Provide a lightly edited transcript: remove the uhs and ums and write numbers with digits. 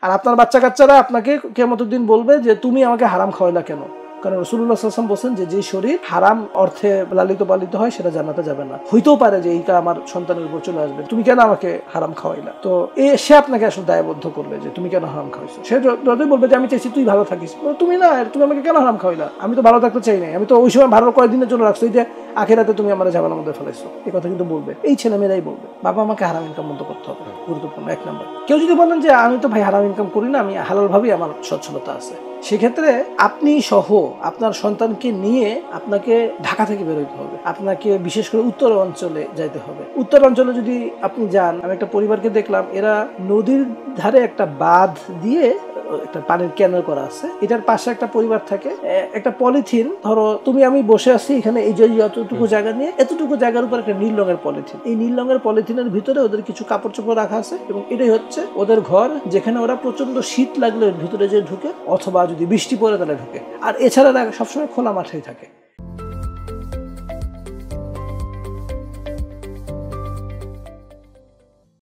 আর আপনার বাচ্চা কাচ্চারা আপনাকে কিয়ামতের দিন বলবে যে তুমি আমাকে হারাম খাওয়াইলা কেন। কারণ রাসূলুল্লাহ সাল্লাল্লাহু আলাইহি ওয়াসাল্লাম বলেন যে শরীর হারাম অর্থে লালিত পালিত হয় সেটা জান্নাতে যাবে না। হইতেও পারে যে এইটা আমার সন্তানের উপর চলে আসবে, তুমি কেন আমাকে হারাম খাওয়াইলা। তো সে আপনাকে আসলে দায়বদ্ধ করবে যে তুমি কেন হারাম খাওয়াইছো। সে যতই বলবে যে আমি চাইছি তুই ভালো থাকিস, তুমি না, তুমি আমাকে কেন হারাম খাওয়াইলা, আমি তো ভালো থাকতে চাই নাই, আমি তো ওই সময় ভালো কয়েকদিনের জন্য রাখছো, এই যে আখিরাতে তুমি আমার ঝামেলার মধ্যে ফেলাইছো। এই কথা কিন্তু বলবে, এই ছেলেমেয়েরাই বলবে। বাবা আমাকে হারাম ইনকাম বন্ধ করতে হবে, গুরুত্বপূর্ণ 1 নম্বর। কেউ যদি বলেন যে আমি তো ভাই হারাম ইনকাম করি না, আমি হালাল ভাবেই আমার সচ্ছলতা আছে, সেক্ষেত্রে আপনি সহ আপনার সন্তানকে নিয়ে আপনাকে ঢাকা থেকে বেরোতে হবে। আপনাকে বিশেষ করে উত্তর অঞ্চলে যাইতে হবে। উত্তর অঞ্চলে যদি আপনি যান, আমি একটা পরিবারকে দেখলাম, এরা নদীর ধারে একটা বাঁধ দিয়ে একটা পানির ক্যানেল করা আছে, এটার পাশে একটা পরিবার থাকে। একটা পলিথিন, ধরো তুমি আমি বসে আছি এখানে, এই যে যতটুকু জায়গা নিয়ে, এতটুকু জায়গার উপর একটা নীল রঙের পলিথিন, এই নীল রঙের পলিথিনের ভিতরে ওদের কিছু কাপড় চোপড় রাখা আছে এবং এটাই হচ্ছে ওদের ঘর, যেখানে ওরা প্রচন্ড শীত লাগলে ভিতরে যে ঢুকে, অথবা যদি বৃষ্টি পড়ে তাহলে ঢুকে। আর এছাড়া সবসময় খোলা মাঠেই থাকে।